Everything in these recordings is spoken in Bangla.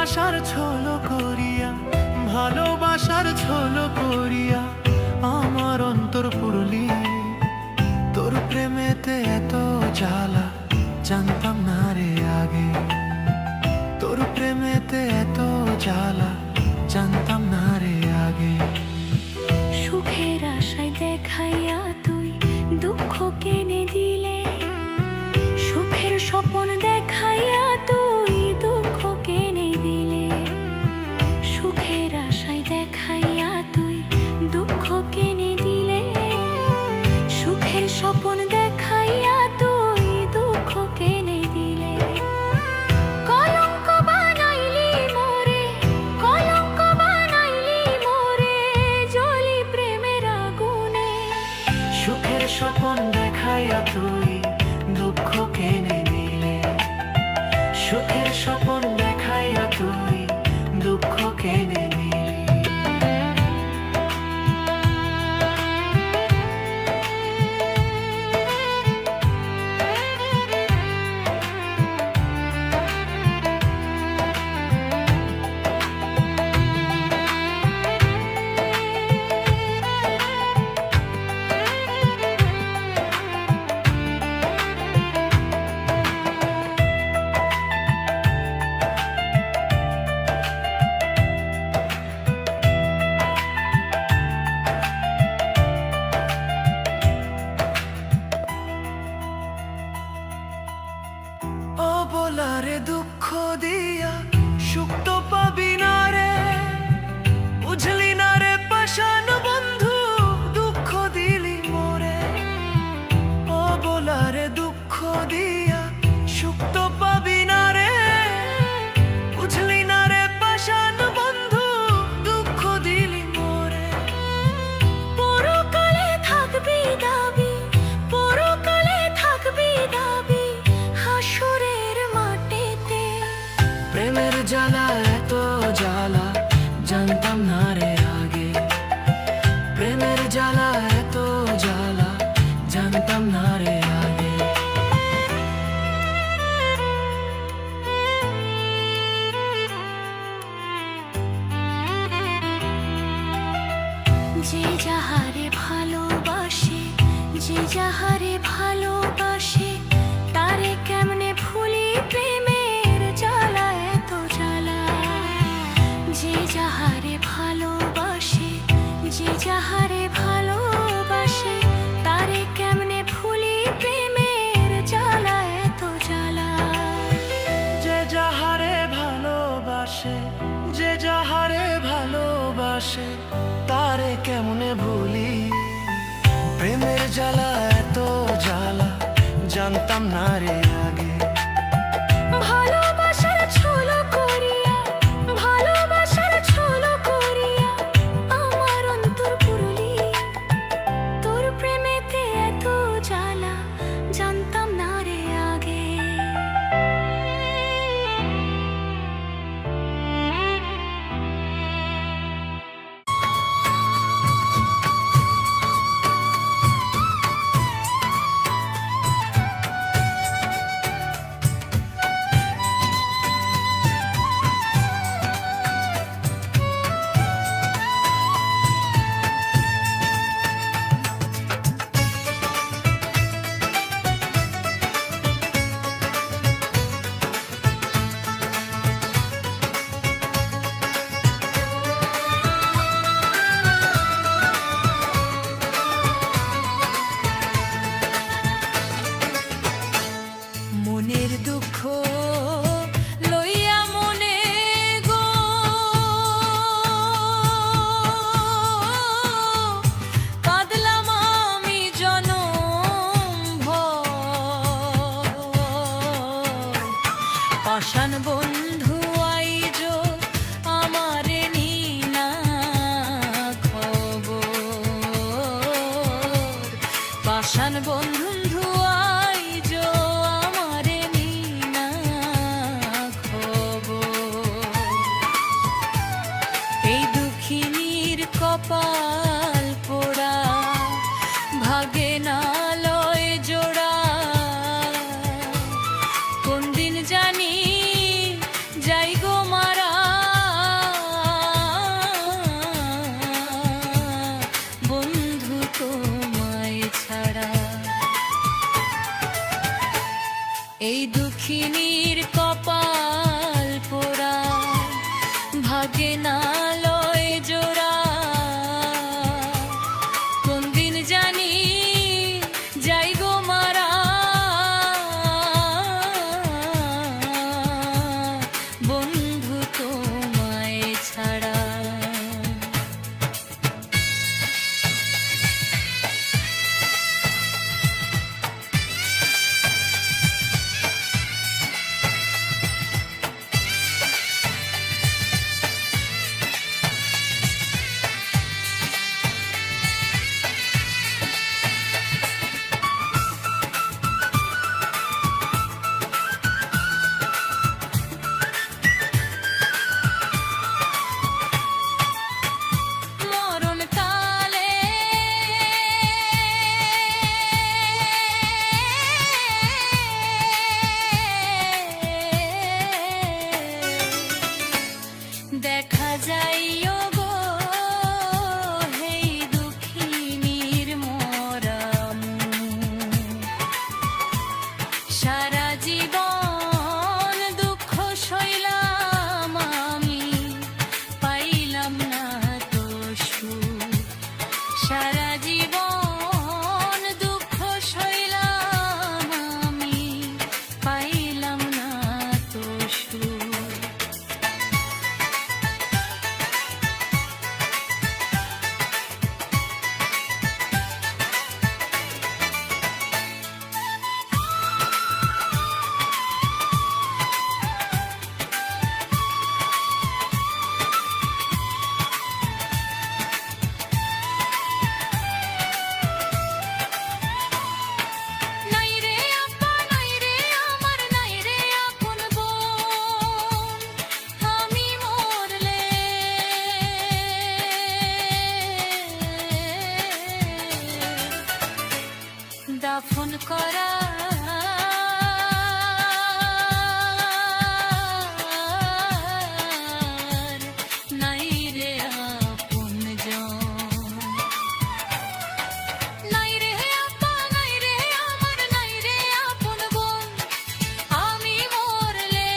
ভালোবাসার ছলো করিয়া, ভালোবাসার ছলো করিয়া আমার অন্তর পুরলি। তোর প্রেমেতে এত জ্বালা জানতাম না রে আগে, তোর প্রেমেতে এত জ্বালা জানতাম না রে আগে। সুখের আশায় দেখাইয়া তুই দুঃখ কেনে দিলে, সুখের স্বপ্ন দেখাইয়া তুই দুঃখ কেনে দিলে, সুখের আশায় দেখাইয়া তুই দুঃখ কেনে দিলে, সুখের স্বপ্ন দেখাইয়া তুই দুঃখ কেনে দিলে। কলঙ্ক বানাইলি মোরে, কলঙ্ক বানাইলি মোরে, জ্বলি প্রেমের আগুনে। সুখের স্বপ্ন দেখাইয়া তুই দুঃখ কেনে দিলে, সুখের স্বপ্ন দেখাইয়া তুই দুঃখ কেনে দিলে। বলারে দুঃখ দিয়া সুখ তো পাবি না রে, বুঝলি না রে পাষাণ বন্ধু দুঃখ দিলি মোরে। ও বলারে দুঃখ দিয়া সুখ তো পাবি না রে, বুঝলি না রে পাষাণ বন্ধু দুঃখ দিলি মোরে। পরকালে থাকবি দাবি, পরকালে থাকবি দাবি হাসরের মাটিতে। প্রেমের জ্বালা এত জ্বালা জানতাম না রে আগে, প্রেমের জ্বালা এত জ্বালা জানতাম না রে আগে। যে যাহারে ভালোবাসে, যে যাহারে ভালোবাসে, তারে কেমনে ভুলি প্রেমের জ্বালা এত জ্বালা। যে যাহারে ভালোবাসে, যে যাহারে ভালোবাসে, তারে কেমনে ভুলি প্রেমের জ্বালা এত জ্বালা। যে যাহারে ভালোবাসে, যে যাহারে ভালোবাসে, তারে কেমনে ভুলি, প্রেমের জ্বালা এত জ্বালা জানতাম না রে আগে। ভালোবাসার ছলো করিয়া, ভালোবাসার ছলো করিয়া আমার অন্তর পুরলি। তোর প্রেমেতে এত জ্বালা জানতাম না রে আগে। মনের দুঃখ লইয়া মনে গো, কাঁদলাম আমি জনম ভর। পাষাণ বন্ধু আইজ আমারে নিনা খবর, পাষাণ বন্ধু আইজ আমারে নিনা খবর। এই দুঃখিনীর কপাল পোড়া, ভাগে না লয় জোড়া। কোন দিন জানি যাই গো মারা দুঃখিনীর কপাল পোড়া, ভাগে না লয় জোড়া। কোন দিন জানি যাই গো মারা, বন্ধু তোমায় ছাড়া। দেখা যাইও গো হেই দুঃখিনীর মরাম, সারা জীবন দুঃখ সইলাম আমি, পাইলাম না তো সুখ। সারা জীবন দুঃখ সইলাম আমি, পাইলাম না তো সুখ। দাফন করা নাই রে আপনজন, নাই রে আপা, নাই রে আমার, নাই রে আপন বোন। আমি মরলে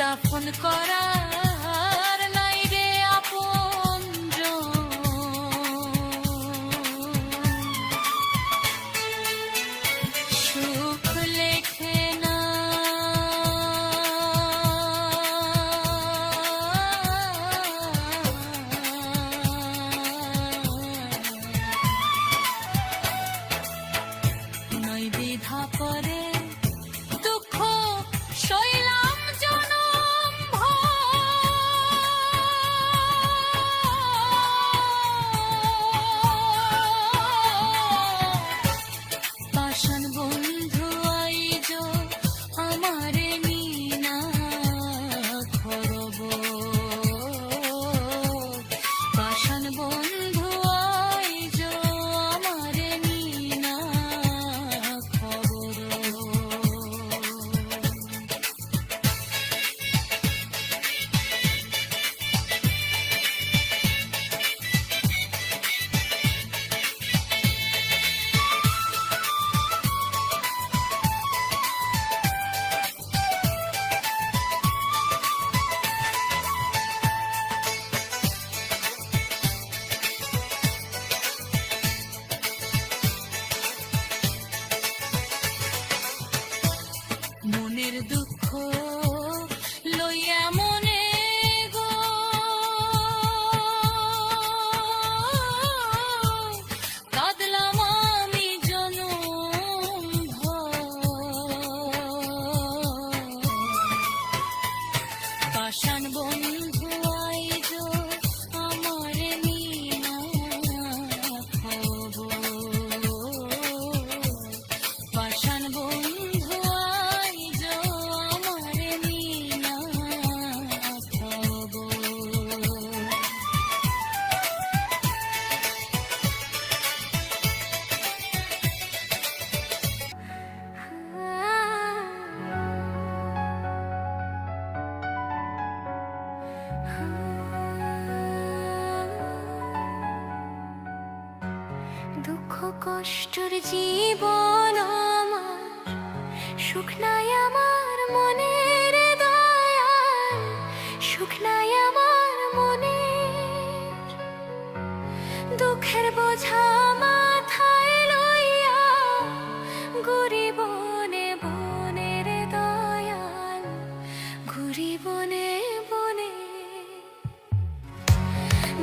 দাফন করার নাই রে আপনজন। সুখ লেখে না নয় বিধা করে দুঃখ সইলাম জনম ভর। পাষাণ বন্ধু আইজ আমারে নিনা খরব, পাষাণ বন্ধু আইজ আমারে নিনা খবর। মনের দুঃখ লইয়া মনে গো কাঁদলাম আমি জনম ভর। পাষাণ বন্ধু আইজ আমারে নিনা খবর, পাষাণ বন্ধু আইজ আমারে নিনা কষ্টর জীবন আমার, সুখ নাই আমার মনের দয়াল, সুখ নাই আমার মনের। দুঃখের বোঝা মাথায় লইয়া ঘুরি বনে বনের দয়াল, ঘুরি বনে বনে।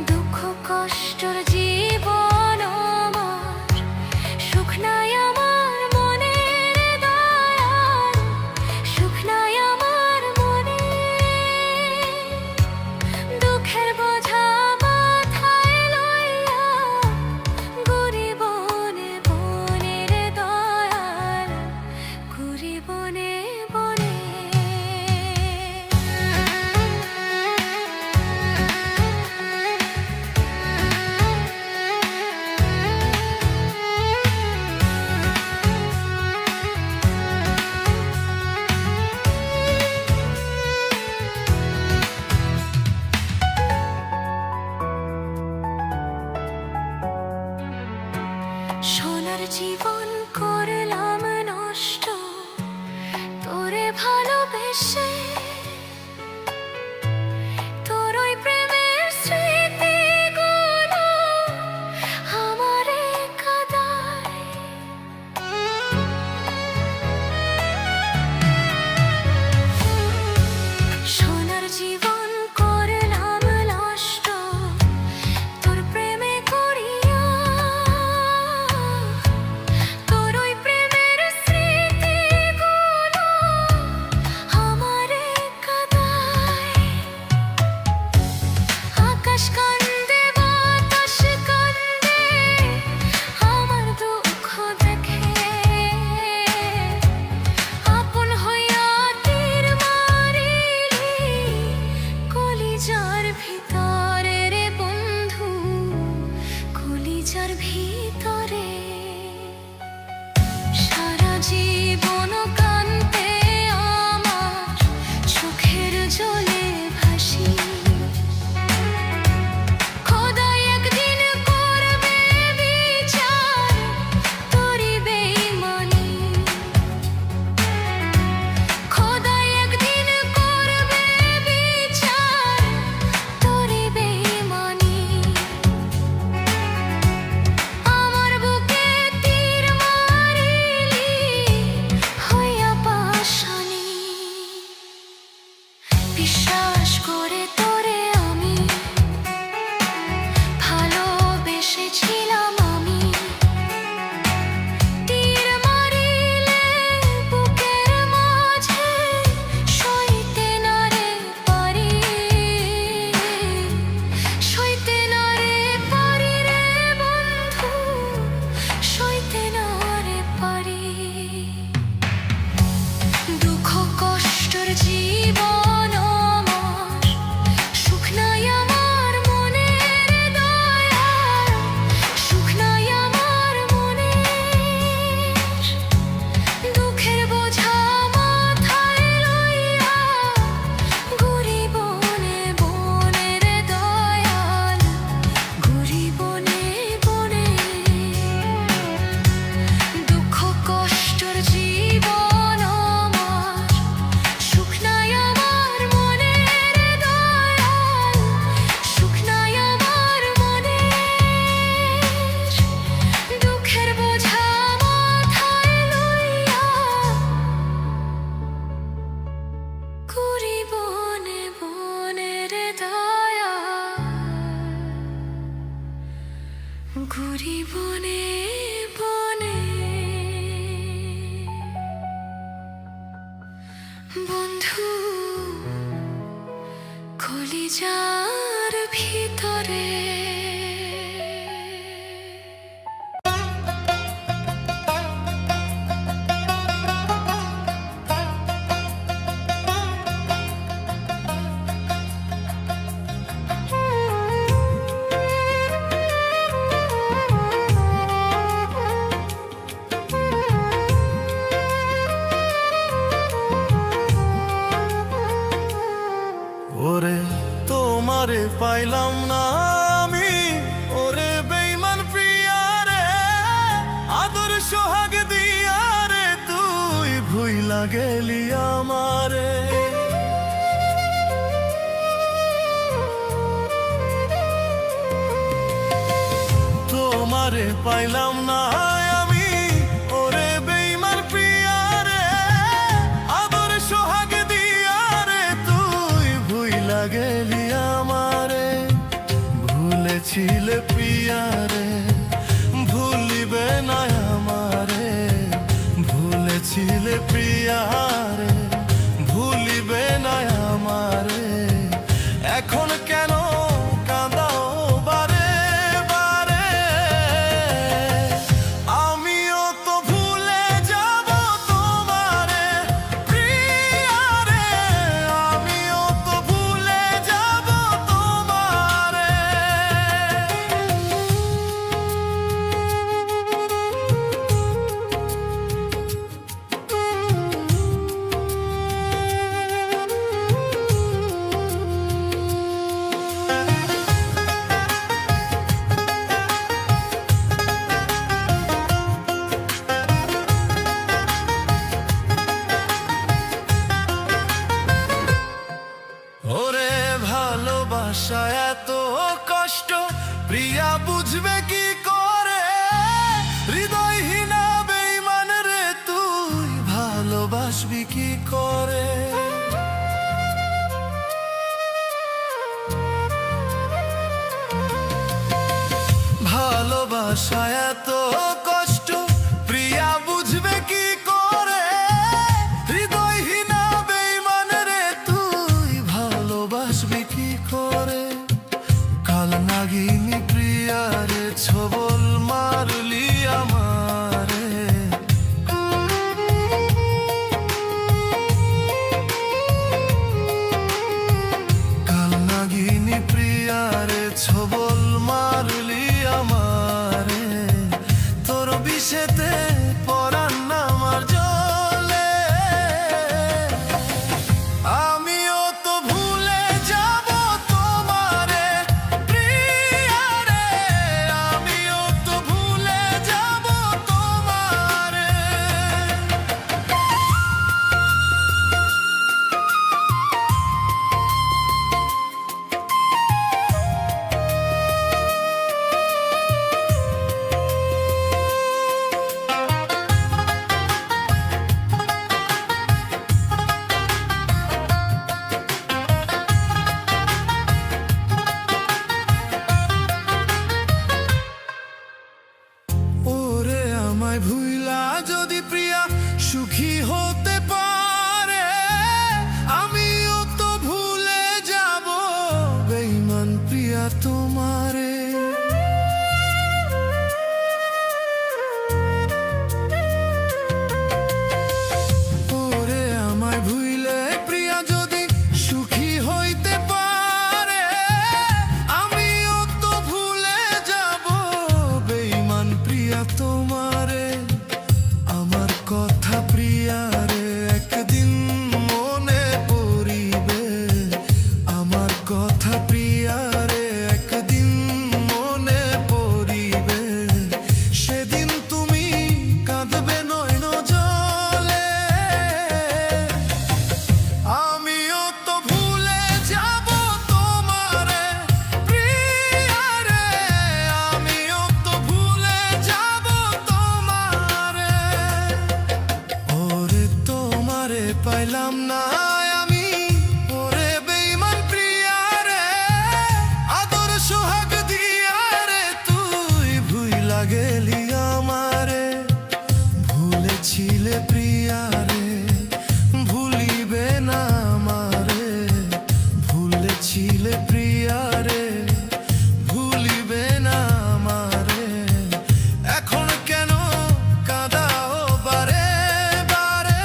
দুঃখ কষ্টর জীবন আমার, সুখ নাই আমার মনের দয়াল, সুখ নাই আমার মনে। দুঃখের বোঝা মাথায় লইয়া ঘুরি বনে বনের দয়াল, ঘুরি বনে বনে। সোনার জীবন করলাম নষ্ট তোরে ভালোবেসে, তোর ওই প্রেমের স্মৃতিগুলো আমারে কাঁদায়। সোনার জীবন করলাম নষ্ট তোর প্রেমে করিয়া, তোর ওই প্রেমের স্মৃতিগুলো আমারে কাঁদায়। আকাশ কান্দে বাতাস কান্দে আমার দুঃখ দেখে, আপন হইয়া তীর মারিলি কলিজার ভিতরে রে বন্ধু, কলিজার ভিতরে। সারা জীবন কান্তে আমার চোখের জলে ভাসি, খোদাই একদিন করবে বিচার তোরি বেঈমানি। খোদাই একদিন করবে বিচার তোরি বেঈমানি। আমার বুকে তীর মারিলি হইয়া পাশানি, বিশ্বাস করে তোরে আমি ভালোবেসেছিলাম আমি। তীর মারিলে বুকের মাঝে সইতে না রে পারি, সইতে না রে পারি রে বন্ধু, সইতে না রে পারি। দুঃখ কষ্টর জীবন আমার, সুখ নাই আমার মনের দয়াল, সুখ নাই আমার মনের। দুঃখের বোঝা মাথায় লইয়া ঘুরি বনে বনের দয়াল, ঘুরি বনে বনে। দুঃখ কষ্টর জীবন আমার, সুখ নাই আমার মনের দয়াল, সুখ নাই আমার মনের। দুঃখের বোঝা মাথায় লইয়া ঘুরি বনে বনের দয়াল, ঘুরি বনে বনে। বন্ধু কলিজার ভিতরে। ওরে তোমারে পাইলাম না আমি, ওরে বেঈমান প্রিয়া রে। ভুইলা গেলি আমারে। তোমারে পাইলাম না আমি, ওরে বেইমান প্রিয়ারে, আদর সোহাগ দিয়ারে তুই ভুইলা গেলি আমারে। ভুলেছিলে প্রিয়ারে, ভুলিবে না আমারে। ভুলেছিলে প্রিয়ারে, ভুলিবে না আমারে। এখন কেন কাঁদাও বারে বারে? আমিও তো ভুলে যাব তোমারে প্রিয়ারে, আমিও তো ভুলে যাব তোমারে। ওরে ভালোবাসা এত কষ্ট, প্রিয়া বুঝবে কি করে? হৃদয়হীনা বেঈমান রে তুই ভালোবাসবি কি করে? ভালোবাসা এত কষ্ট, প্রিয়া বুঝবে কি করে? হৃদয়হীনা বেঈমান রে তুই ভালোবাসবি কি করে? কাল নাগিনী প্রিয়ারে ছবল মারলি আমারে। কাল নাগিনী প্রিয়ারে ছবল মারলি আমারে। তোর বিষেতে পরাণ আমার জলে, আমিও তো ভুলে যাব তোমারে প্রিয়ারে, আমিও তো ভুলে যাব তোমারে। ওরে আমায় ভুইলা যদি প্রিয়া সুখী হতে পারে, আমিও তো ভুলে যাব বেঈমান প্রিয়া তোমারে। ওরে আমায় ভুইলে প্রিয়া যদি সুখী হইতে পারে, আমিও তো ভুলে যাব বেঈমান প্রিয়া তোমারে। আমার কথা প্রিয়ারে একদিন মনে পড়িবে, আমার কথা প্রিয়ারে একদিন মনে পড়িবে। সেদিন তুমি কাঁদবে নয়ন জলে, আমিও তো ভুলে যাব তোমারে প্রিয়ারে, আমিও তো ভুলে যাব তোমারে। ওরে তোমারে পাইলাম না আমি, ওরে বেঈমান প্রিয়ারে, আদর সোহাগ দিয়ারে তুই ভুইলা গেলি আমারে। ভুলেছিলে প্রিয়ারে, ভুলিবে না আমারে। ভুলেছিলে প্রিয়ারে, ভুলিবে না আমারে। এখন কেন কাঁদাও বারে বারে?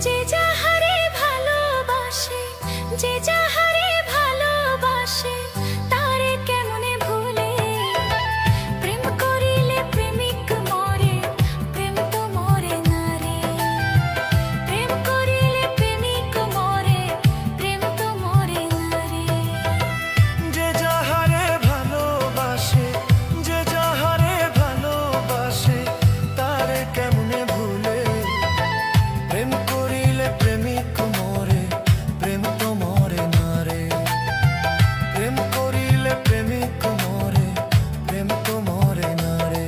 যে যাহারে ভালোবাসে, যে যাহারে ভালোবাসে, তারে কেমনে ভুলে। প্রেম করিলে প্রেমিক মরে, প্রেম তো মরে না রে। প্রেম করিলে প্রেমিক মরে, প্রেম তো মরে না রে। যে যাহারে ভালোবাসে, যে যাহারে ভালোবাসে, তারে কেমনে ভুলে। প্রেম করিলে প্রেমিক মরে, প্রেম তো মরে না রে। প্রেম করিলে প্রেমিক মরে, প্রেম তো মরে না রে।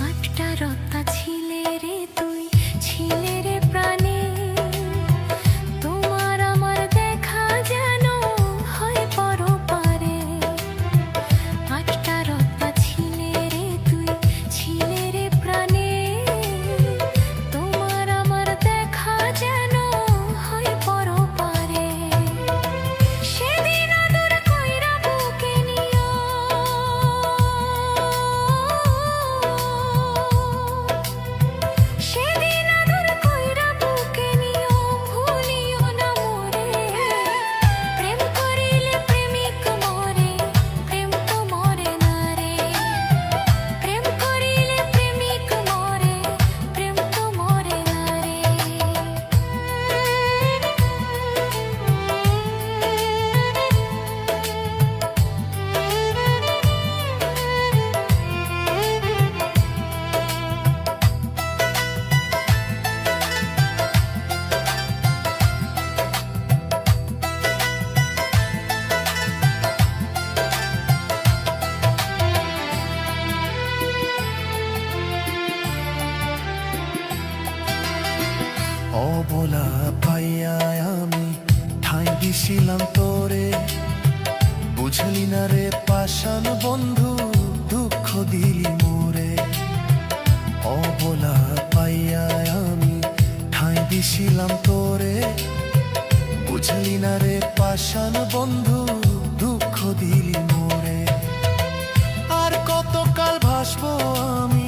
আটটা রত্তা ছিলে রে তুই, ছিলে রে প্রাণে। তোমার আমার দেখা যেন হয় পরপারে। আটটা রত্তা ছিলে রে তুই, ছিলে রে প্রাণে। তোমার আমার দেখা যেন হয় পরপারে। সেদিন আদর কইরা বুকে নিও, সেদিন আদর কইরা বুকে নিও, ভুলিও না মোরে। প্রেম করিলে প্রেমিক মরে, প্রেম তো মরে না রে। প্রেম করিলে প্রেমিক মরে, প্রেম তো মরে না রে। অবলা পাইয়া আমি ঠাঁই দিছিলাম তোরে। বুঝলি না রে পাষাণ বন্ধু, দুঃখ দিলি মোরে। অবলা পাইয়া আমি ঠাঁই দিছিলাম তোরে। বুঝলি না রে পাষাণ বন্ধু, দুঃখ দিলি মোরে। আর কতকাল ভাসবো আমি